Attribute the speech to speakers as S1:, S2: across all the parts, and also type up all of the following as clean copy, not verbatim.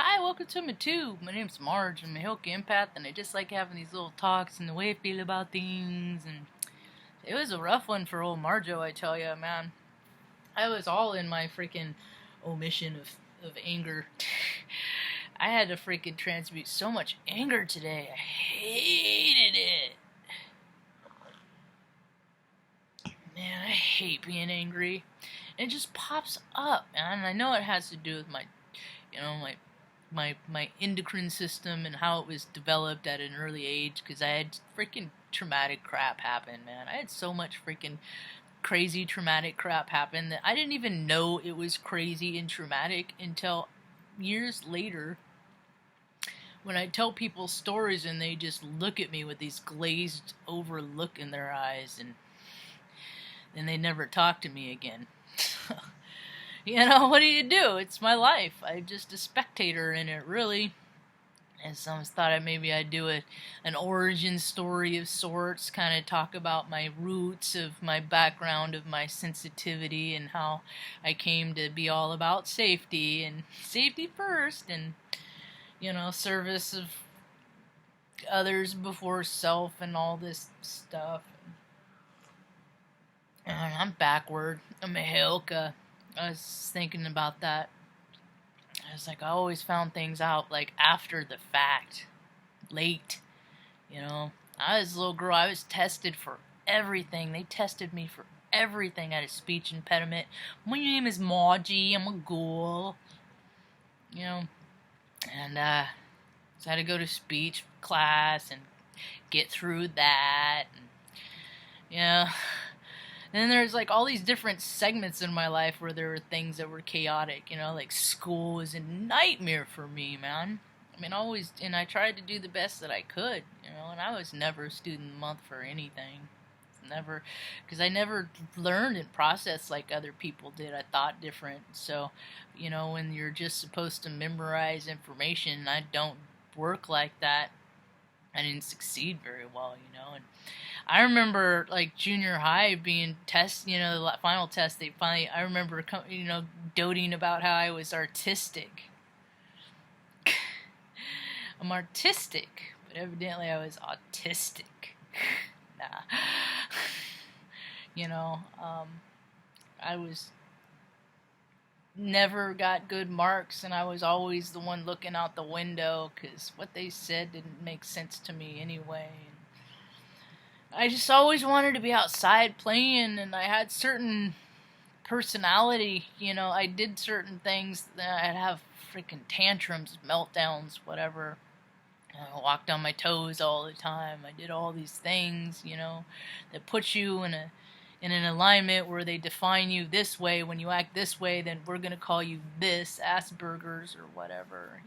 S1: Hi, welcome to my tube. My name's Marge. I'm a Hilke empath, and I just like having these little talks and the way I feel about things. And it was a rough one for old Marjo, I tell ya, man. I was all in my freaking omission of anger. I had to freaking transmute so much anger today. I hated it. Man, I hate being angry. And it just pops up, man. I know it has to do with my endocrine system and how it was developed at an early age, because I had freaking traumatic crap happen, man. I had so much freaking crazy traumatic crap happen that I didn't even know it was crazy and traumatic until years later, when I tell people stories and they just look at me with these glazed over look in their eyes, and then they never talk to me again. What do you do? It's my life. I'm just a spectator in it, really. And some thought maybe I'd do an origin story of sorts, kind of talk about my roots of my background, of my sensitivity, and how I came to be all about safety, and safety first, and, service of others before self, and all this stuff. And I'm backward. I'm a Hilke. I was thinking about that. I was like, I always found things out, like, after the fact. Late. I was a little girl. I was tested for everything. They tested me for everything. I had a speech impediment. My name is Marge. I'm a girl. And, so I had to go to speech class and get through that. And, then there's like all these different segments in my life where there were things that were chaotic, like school was a nightmare for me, man. I mean, I tried to do the best that I could, and I was never a student of the month for anything. Never, because I never learned and processed like other people did. I thought different. So, when you're just supposed to memorize information, I don't work like that. I didn't succeed very well, and I remember like junior high being the final test. I remember, doting about how I was artistic. I'm artistic, but evidently I was autistic. Nah. I was never got good marks, and I was always the one looking out the window because what they said didn't make sense to me anyway. I just always wanted to be outside playing, and I had certain personality. I did certain things that I'd have freaking tantrums, meltdowns, whatever. I walked on my toes all the time. I did all these things, that put you in an alignment where they define you this way. When you act this way, then we're going to call you this, Asperger's or whatever,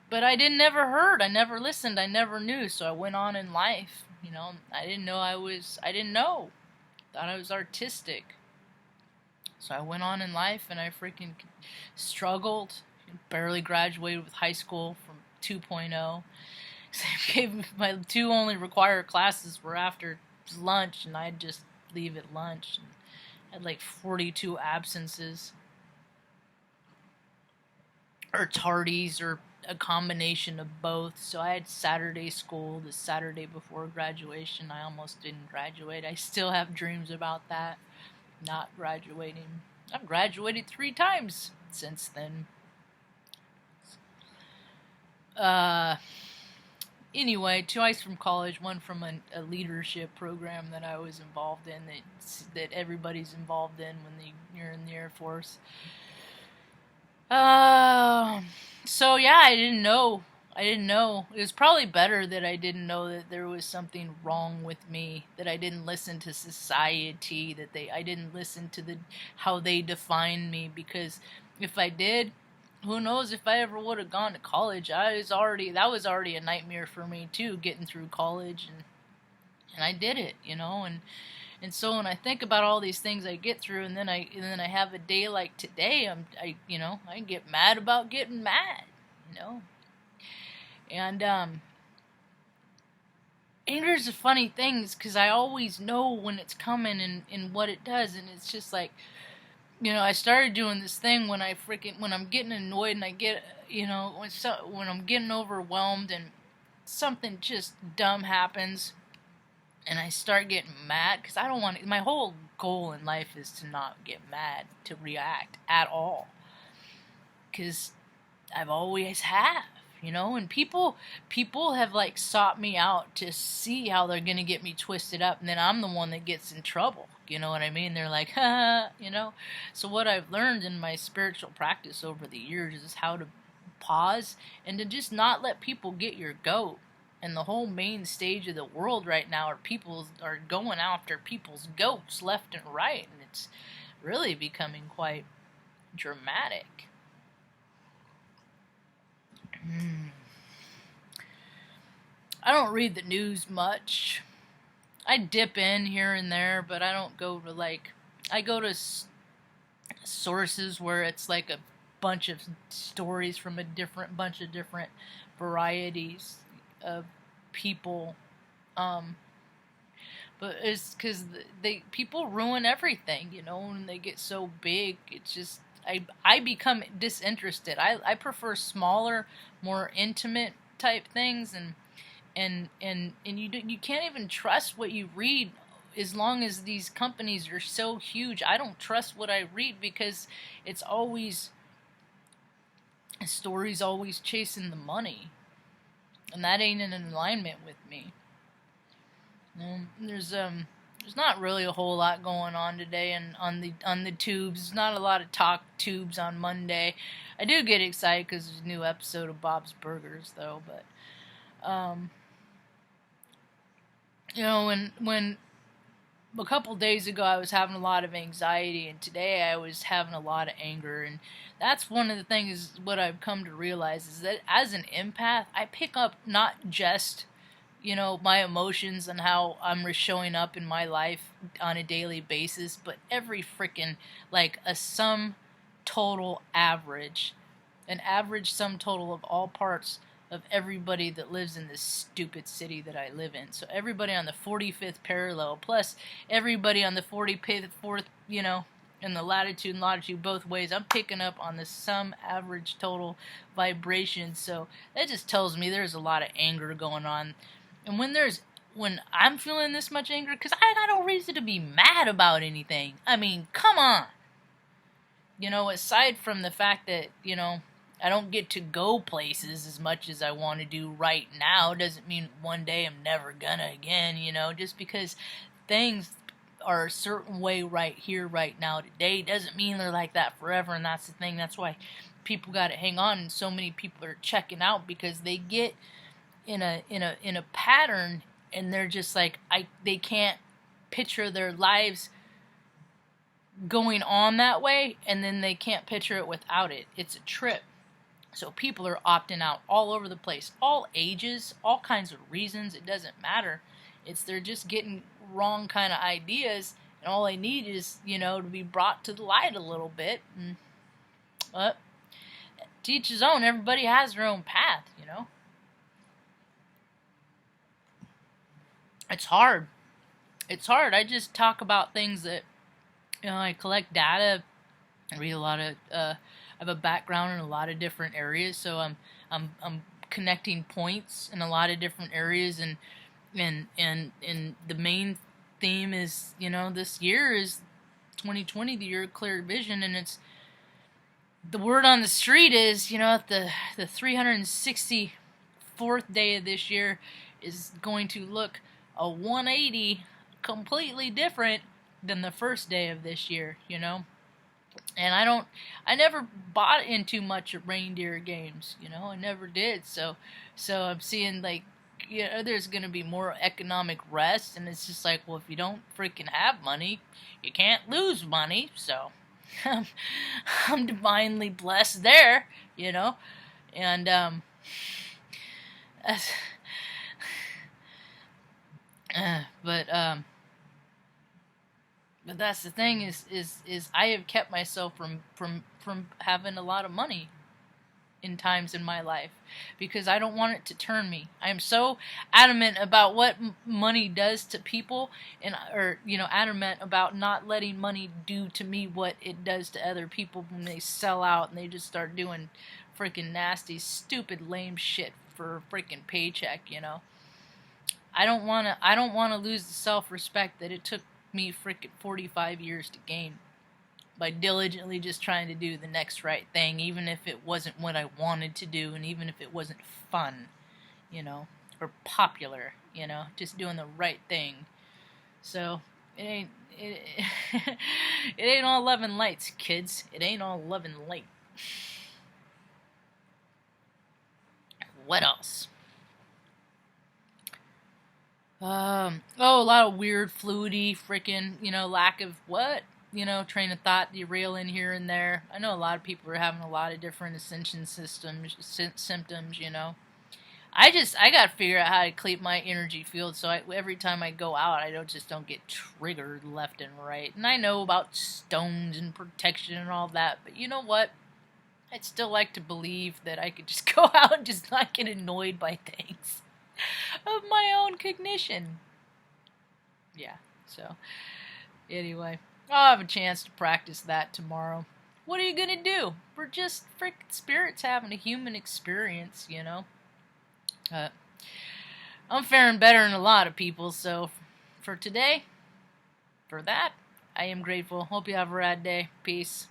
S1: But I never heard, I never listened, I never knew, so I went on in life, I didn't know. Thought I was artistic. So I went on in life, and I freaking struggled, barely graduated with high school from 2.0. My two only required classes were after lunch, and I'd just leave at lunch. And I had like 42 absences, or tardies, or a combination of both. So I had Saturday school the Saturday before graduation. I almost didn't graduate. I still have dreams about that, not graduating. I've graduated 3 times since then. Anyway, twice from college, one from a leadership program that I was involved in, that everybody's involved in when you're in the Air Force. So yeah, I didn't know. It was probably better that I didn't know that there was something wrong with me, that I didn't listen to society, I didn't listen to how they define me, because if I did, who knows if I ever would have gone to college. That was already a nightmare for me too, getting through college, and I did it, and so when I think about all these things I get through, and then I have a day like today, I get mad about getting mad, and anger is a funny thing, because I always know when it's coming and what it does, and it's just like, I started doing this thing when when I'm getting annoyed and I get, when I'm getting overwhelmed and something just dumb happens and I start getting mad because I don't want to, my whole goal in life is to not get mad, to react at all. Because I've always have, and people have like sought me out to see how they're gonna get me twisted up, and then I'm the one that gets in trouble. You know what I mean? They're like, So what I've learned in my spiritual practice over the years is how to pause and to just not let people get your goat. And the whole main stage of the world right now are going after people's goats left and right, and it's really becoming quite dramatic. I don't read the news much. I dip in here and there, but I don't go to I go to sources where it's like a bunch of stories from a bunch of different varieties of people. But it's because people ruin everything, when they get so big. It's just I become disinterested. I prefer smaller, more intimate type things, and you can't even trust what you read as long as these companies are so huge. I don't trust what I read because it's always a story's always chasing the money, and that ain't in alignment with me. There's not really a whole lot going on today, and on the tubes. There's not a lot of talk tubes on Monday. I do get excited because there's a new episode of Bob's Burgers, though. But when a couple days ago I was having a lot of anxiety, and today I was having a lot of anger, and that's one of the things. What I've come to realize is that as an empath, I pick up not just my emotions and how I'm showing up in my life on a daily basis, but every freaking, like a sum total average, an average sum total of all parts of everybody that lives in this stupid city that I live in. So everybody on the 45th parallel, plus everybody on the 44th, in the latitude and longitude both ways, I'm picking up on the sum average total vibration. So that just tells me there's a lot of anger going on. And when I'm feeling this much anger, because I got no reason to be mad about anything. I mean, come on. Aside from the fact that, I don't get to go places as much as I want to do right now, doesn't mean one day I'm never gonna again, just because things are a certain way right here, right now, today, doesn't mean they're like that forever, and that's the thing. That's why people gotta hang on, and so many people are checking out because they get in a pattern, and they're just like they can't picture their lives going on that way, and then they can't picture it without it. It's a trip. So people are opting out all over the place, all ages, all kinds of reasons. It doesn't matter. They're just getting wrong kind of ideas, and all they need is to be brought to the light a little bit. But to each his own. Everybody has their own path. It's hard. I just talk about things that, I collect data. I read a lot of, I have a background in a lot of different areas, so I'm connecting points in a lot of different areas, and the main theme is, this year is 2020, the year of clear vision, and it's, the word on the street is, the 364th day of this year is going to look a 180 completely different than the first day of this year, And I never bought into much of reindeer games, I never did. So I'm seeing there's going to be more economic rest, and it's just like, well, if you don't freaking have money, you can't lose money. So I'm divinely blessed there, and but that's the thing is I have kept myself from having a lot of money. in times in my life, because I don't want it to turn me. I am so adamant about what money does to people, and or adamant about not letting money do to me what it does to other people when they sell out and they just start doing freaking nasty, stupid, lame shit for a freaking paycheck. I don't wanna lose the self-respect that it took me freaking 45 years to gain by diligently just trying to do the next right thing, even if it wasn't what I wanted to do, and even if it wasn't fun, or popular, just doing the right thing. So it it ain't all love and lights, kids. It ain't all love and light. What else? A lot of weird, fluidity, freaking, lack of what? Train of thought derailing here and there. I know a lot of people are having a lot of different ascension symptoms. I got to figure out how to keep my energy field so every time I go out, I don't get triggered left and right. And I know about stones and protection and all that, but you know what? I'd still like to believe that I could just go out and just not get annoyed by things of my own cognition. Yeah, so anyway, I'll have a chance to practice that tomorrow. What are you gonna do? We're just freaking spirits having a human experience, I'm faring better than a lot of people, so for today, for that, I am grateful. Hope you have a rad day. Peace.